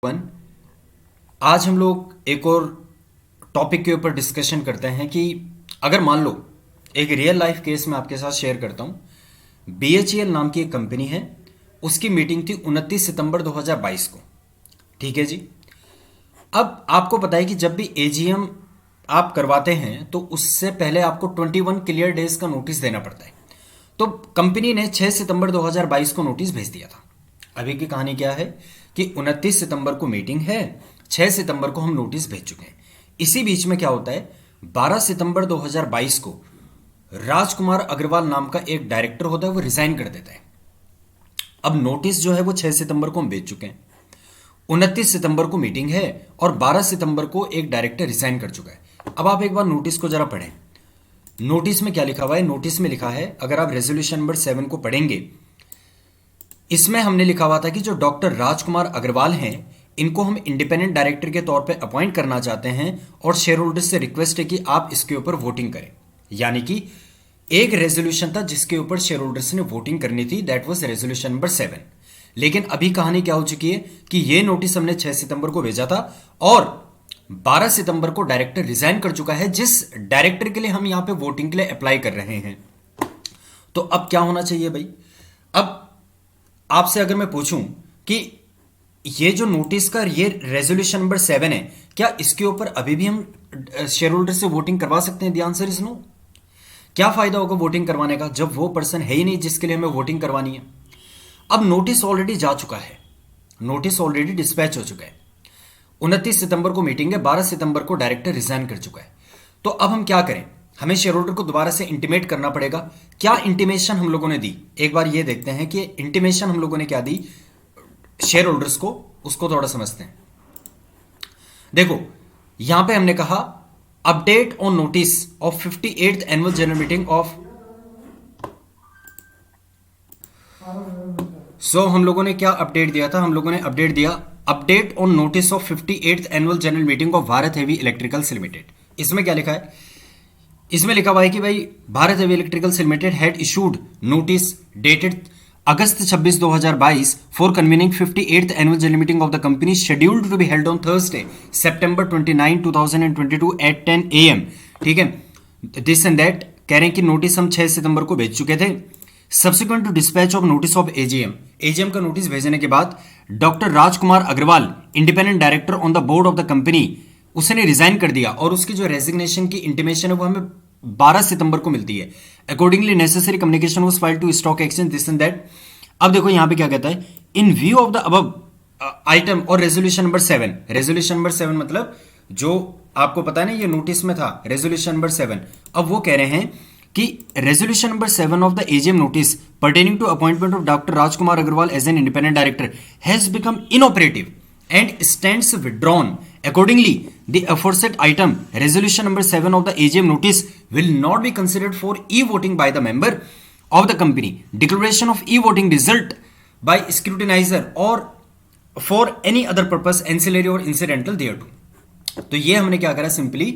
One. आज हम लोग एक और टॉपिक के ऊपर डिस्कशन करते हैं कि अगर मान लो एक रियल लाइफ केस में आपके साथ शेयर करता हूं। BHEL नाम की एक कंपनी है, उसकी मीटिंग थी 29 सितंबर 2022 को। ठीक है जी। अब आपको पता है कि जब भी AGM आप करवाते हैं तो उससे पहले आपको 21 क्लियर डेज का नोटिस देना पड़ता है। तो कंपनी ने 6 सितंबर 2022 को नोटिस भेज दिया था। अभी की कहानी क्या है कि 29 सितंबर को मीटिंग है, 6 सितंबर को हम नोटिस भेज चुके हैं। इसी बीच में क्या होता है, 12 सितंबर 2022 को राजकुमार अग्रवाल नाम का एक डायरेक्टर होता है, वो रिजाइन कर देता है। अब नोटिस जो है वो 6 सितंबर को हम भेज चुके हैं, 29 सितंबर को मीटिंग है और 12 सितंबर को एक डायरेक्टर रिजाइन कर चुका है। अब आप एक बार नोटिस को जरा पढ़ें। नोटिस में क्या लिखा हुआ है? नोटिस में लिखा है, अगर आप रेजोल्यूशन नंबर 7 को पढ़ेंगे, इसमें हमने लिखा हुआ था कि जो डॉक्टर राजकुमार अग्रवाल हैं, इनको हम इंडिपेंडेंट डायरेक्टर के तौर पे अपॉइंट करना चाहते हैं और शेयर होल्डर से रिक्वेस्ट है कि आप इसके ऊपर वोटिंग करें। यानी कि एक रेजोल्यूशन था जिसके ऊपर शेयर होल्डर्स ने वोटिंग करनी थी, दैट वाज रेजोल्यूशन नंबर 7। लेकिन अभी कहानी क्या हो चुकी है कि ये नोटिस हमने 6 सितंबर को भेजा था और 12 सितंबर को डायरेक्टर रिजाइन कर चुका है, जिस डायरेक्टर के लिए हम यहां पे वोटिंग के लिए अप्लाई कर रहे हैं। तो अब क्या होना चाहिए भाई? अब आपसे अगर मैं पूछूं कि ये जो नोटिस का ये रेजोल्यूशन नंबर 7 है, क्या इसके ऊपर अभी भी हम शेयर होल्डर से वोटिंग करवा सकते हैं? The answer is no. क्या फायदा होगा वोटिंग करवाने का जब वो पर्सन है ही नहीं जिसके लिए हमें वोटिंग करवानी है। अब नोटिस ऑलरेडी जा चुका है, नोटिस ऑलरेडी डिस्पैच हो चुका है। 29 सितंबर को मीटिंग है, 12 सितंबर को डायरेक्टर रिजाइन कर चुका है। तो अब हम क्या करें? हमें शेयर होल्डर को दोबारा से इंटीमेट करना पड़ेगा। क्या इंटीमेशन हम लोगों ने दी, एक बार ये देखते हैं कि इंटीमेशन हम लोगों ने क्या दी शेयर होल्डर्स को, उसको थोड़ा समझते हैं। देखो, यहां पे हमने कहा update on notice of 58th annual general meeting of हम लोगों ने क्या अपडेट दिया था? हम लोगों ने अपडेट दिया update on notice of 58th annual general meeting of Bharat heavy electricals limited. इसमें क्या लिखा है? इसमें लिखा हुआ है कि भाई Bharat heavy electricals limited had issued notice dated August 26 2022 for convening 58th annual general meeting of the company scheduled to be held on Thursday September 29 2022 at 10 AM। ठीक है, दिस एंड दैट कह रहे हैं कि नोटिस हम 6 सितंबर को भेज चुके थे। Subsequent to dispatch of notice of AGM का नोटिस भेजने के बाद doctor Rajkumar Agrawal, independent director on the board of the company, उसने रिजाइन कर दिया और उसकी जो रेजिग्नेशन की इंटीमेशन है वो हमें 12 सितंबर को मिलती है। Accordingly necessary communication was filed to stock exchange this and that. अब देखो यहां पे क्या कहता है, in view of the above item और रेजोल्यूशन नंबर 7। रेजोल्यूशन नंबर 7 मतलब जो आपको पता है ना, ये नोटिस में था रेजोल्यूशन नंबर 7। अब वो कह रहे हैं कि resolution number 7 of the AGM notice pertaining to appointment of Dr. Rajkumar Agarwal as an independent director has become inoperative and stands withdrawn. Accordingly, the aforesaid item, resolution number 7 of the AGM notice, will not be considered for e-voting by the member of the company. Declaration of e-voting result by scrutinizer or for any other purpose ancillary or incidental thereto. तो ये हमने क्या करा simply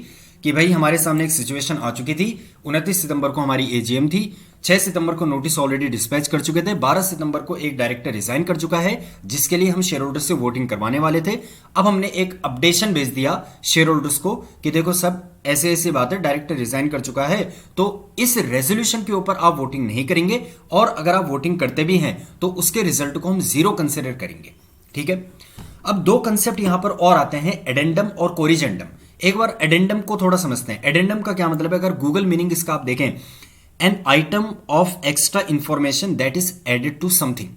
कि भाई हमारे सामने एक सिचुएशन आ चुकी थी। 29 सितंबर को हमारी एजीएम थी, 6 सितंबर को नोटिस ऑलरेडी डिस्पैच कर चुके थे, 12 सितंबर को एक डायरेक्टर रिजाइन कर चुका है जिसके लिए हम शेयर होल्डर से वोटिंग करवाने वाले थे। अब हमने एक अपडेशन भेज दिया शेयर होल्डर्स को कि देखो सब ऐसे ऐसी बात है, डायरेक्टर रिजाइन कर चुका है, तो इस रेजोल्यूशन के ऊपर आप वोटिंग नहीं करेंगे और अगर आप वोटिंग करते भी हैं तो उसके रिजल्ट को हम जीरो कंसिडर करेंगे। ठीक है, अब दो कंसेप्ट यहां पर और आते हैं, एडेंडम और कोरिजेंडम। एक बार एडेंडम को थोड़ा समझते हैं। एडेंडम का क्या मतलब है? अगर गूगल मीनिंग इसका आप देखें, an item of extra information that is added to something.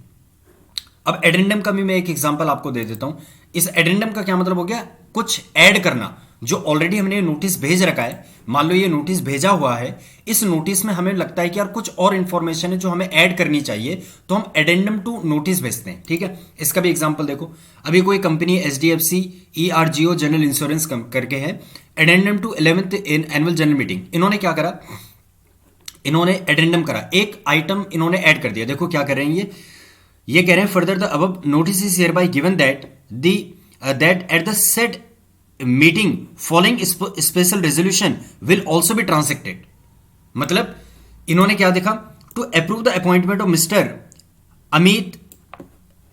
अब एडेंडम का भी मैं एक एग्जांपल आपको दे देता हूं। इस एडेंडम का क्या मतलब हो गया? कुछ ऐड करना, जो ऑलरेडी हमने नोटिस भेज रखा है। मान लो ये नोटिस भेजा हुआ है, इस नोटिस में हमें लगता है कि यार कुछ और इंफॉर्मेशन है जो हमें ऐड करनी चाहिए, तो हम एडेंडम टू नोटिस भेजते हैं। ठीक है, इसका भी एग्जांपल देखो। अभी कोई company HDFC ERGO general insurance करके है, addendum to 11th annual general meeting. इन्होंने क्या करा? इन्होंने एडेंडम करा, एक आइटम इन्होंने ऐड कर दिया। देखो क्या कर रहे हैं ये कह रहे हैं further the above notice is hereby given that that at the set meeting following special resolution will also be transacted. मतलब इन्होंने क्या देखा? To approve the appointment of mister Amit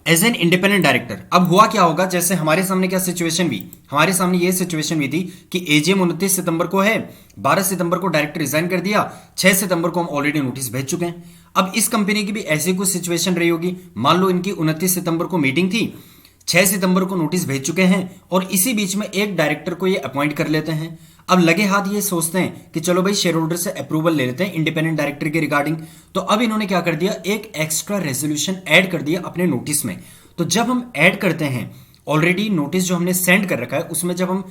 as an independent director. अब हुआ क्या होगा, जैसे हमारे सामने क्या सिचुएशन हुई, हमारे सामने ये सिचुएशन हुई थी कि एजीएम 29 सितंबर को है, 12 सितंबर को डायरेक्टर रिजाइन कर दिया, 6 सितंबर को हम ऑलरेडी नोटिस भेज चुके हैं। अब इस कंपनी की भी ऐसी कुछ सिचुएशन रही होगी, मान लो इनकी 29 सितंबर को मीटिंग थी, 6 सितंबर को नोटिस भेज चुके हैं और इसी बीच में एक डायरेक्टर को ये अपॉइंट कर लेते हैं। अब लगे हाथ ये सोचते हैं कि चलो भाई शेयर होल्डर से अप्रूवल ले लेते हैं इंडिपेंडेंट डायरेक्टर के रिगार्डिंग। तो अब इन्होंने क्या कर दिया, एक एक्स्ट्रा रेजोल्यूशन ऐड कर दिया अपने नोटिस में। तो जब हम ऐड करते हैं, ऑलरेडी नोटिस जो हमने सेंड कर रखा है उसमें जब हम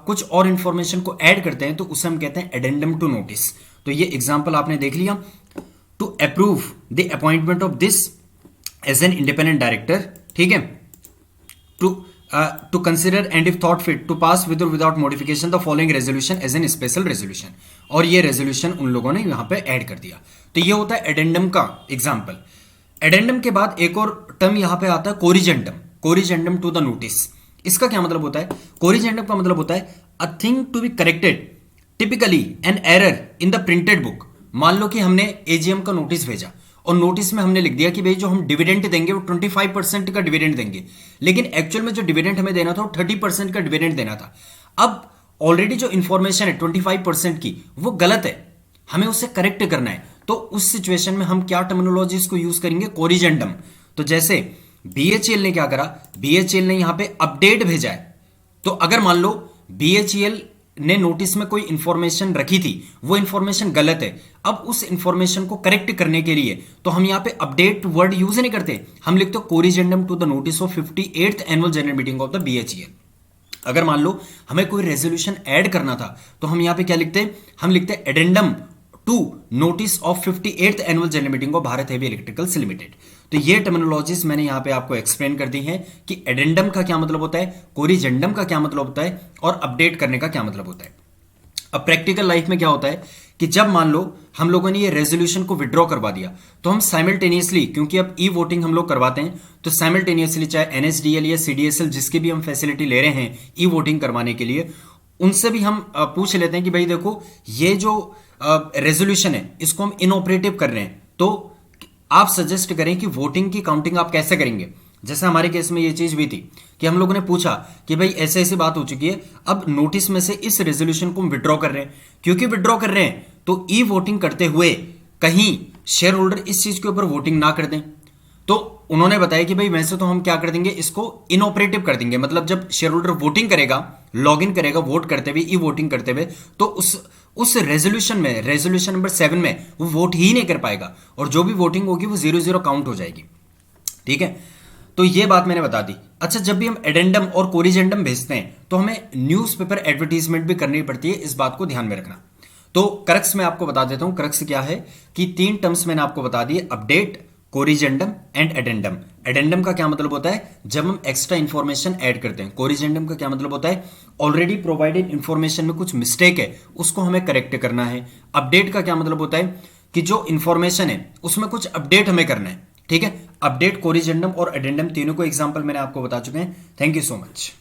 कुछ और इंफॉर्मेशन को ऐड करते हैं तो उसे हम कहते हैं एडेंडम टू नोटिस। तो ये एग्जांपल आपने देख लिया, to approve the appointment of this as an independent director, ठीक है, to consider and if thought fit to pass with or without modification the following resolution as an special resolution। और ये resolution उन लोगों ने यहां पे ऐड कर दिया। तो ये होता है एडेंडम का एग्जांपल। एडेंडम के बाद एक और टर्म यहां पे आता है corrigendum, corrigendum to the notice. इसका क्या मतलब होता है, कोरिजेंडम का मतलब होता है a thing to be corrected, typically an error in the printed book. मान लो कि हमने एजीएम का नोटिस भेजा और नोटिस में हमने लिख दिया कि भाई जो हम डिविडेंड देंगे वो 25% का डिविडेंड देंगे, लेकिन एक्चुअल में जो डिविडेंड हमें देना था वो 30% का डिविडेंड देना था। अब ऑलरेडी जो इंफॉर्मेशन है 25% की वो गलत है, हमें उसे करेक्ट करना है। तो उस सिचुएशन में हम क्या टर्मिनोलॉजीज को यूज करेंगे, कोरिजेंडम। तो जैसे बीएचईएल ने क्या करा, बीएचईएल ने यहां पे अपडेट भेजा है। तो अगर मान लो बीएचईएल ने नोटिस में कोई इंफॉर्मेशन रखी थी, वो इंफॉर्मेशन गलत है, अब उस इंफॉर्मेशन को करेक्ट करने के लिए तो हम यहां पे अपडेट वर्ड यूज नहीं करते, हम लिखते corrigendum to the notice of 58th annual general meeting of the BHEL. अगर मान लो हमें कोई रेजोल्यूशन ऐड करना था तो हम यहां पे क्या लिखते हैं, हम लिखते हैं addendum to notice of 58th annual general meeting of Bharat heavy electricals limited. तो ये टर्मिनोलॉजीज मैंने यहां पे आपको एक्सप्लेन कर दी है कि एडेंडम का क्या मतलब होता है, कोरिजेंडम का क्या मतलब होता है और अपडेट करने का क्या मतलब होता है। अब प्रैक्टिकल लाइफ में क्या होता है कि जब मान लो हम लोगों ने ये रेजोल्यूशन को विड्रॉ करवा दिया तो हम साइमल्टेनियसली, क्योंकि अब ई वोटिंग हम लोग करवाते हैं, तो साइमल्टेनियसली चाहे एनएसडीएल या सीडीएसएल जिसकी भी हम फैसिलिटी ले रहे हैं ई वोटिंग करवाने के लिए, उनसे भी हम पूछ लेते हैं कि भाई देखो ये जो रेजोल्यूशन है इसको हम इनऑपरेटिव कर रहे हैं, तो आप सजेस्ट करें कि वोटिंग की काउंटिंग आप कैसे करेंगे। जैसे हमारे केस में ये चीज हुई थी कि हम लोगों ने पूछा कि भाई ऐसे ऐसी बात हो चुकी है, अब नोटिस में से इस रेजोल्यूशन को हम विड्रॉ कर रहे हैं, क्योंकि विड्रॉ कर रहे हैं तो ई वोटिंग करते हुए कहीं शेयर होल्डर इस चीज के ऊपर वोटिंग ना कर दें। तो उन्होंने बताया कि भाई वैसे तो हम क्या कर देंगे, इसको इनऑपरेटिव कर देंगे, मतलब जब शेयर होल्डर वोटिंग करेगा, लॉग इन करेगा वोट करते हुए, ई वोटिंग करते हुए, तो उस रेजोल्यूशन में, रेजोल्यूशन नंबर 7 में वो वोट ही नहीं कर पाएगा और जो भी वोटिंग होगी वो 0-0 काउंट हो जाएगी। ठीक है, तो ये बात मैंने बता दी। अच्छा, जब भी हम एडेंडम और कोरिजेंडम भेजते हैं तो हमें न्यूज़पेपर एडवर्टीजमेंट भी करनी पड़ती है, इस बात को ध्यान में रखना। तो क्रक्स में आपको बता देता हूं, क्रक्स क्या है कि 3 टर्म्स मैंने आपको बता दिए, update, corrigendum and addendum. Addendum का क्या मतलब होता है, जब हम एक्स्ट्रा इंफॉर्मेशन ऐड करते हैं। कोरिजेंडम का क्या मतलब होता है, ऑलरेडी प्रोवाइडेड इंफॉर्मेशन में कुछ मिस्टेक है उसको हमें करेक्ट करना है। अपडेट का क्या मतलब होता है कि जो इंफॉर्मेशन है उसमें कुछ अपडेट हमें करना है। ठीक है, अपडेट, कोरिजेंडम और एडेंडम तीनों को एग्जांपल मैंने आपको बता चुके हैं। Thank you so much.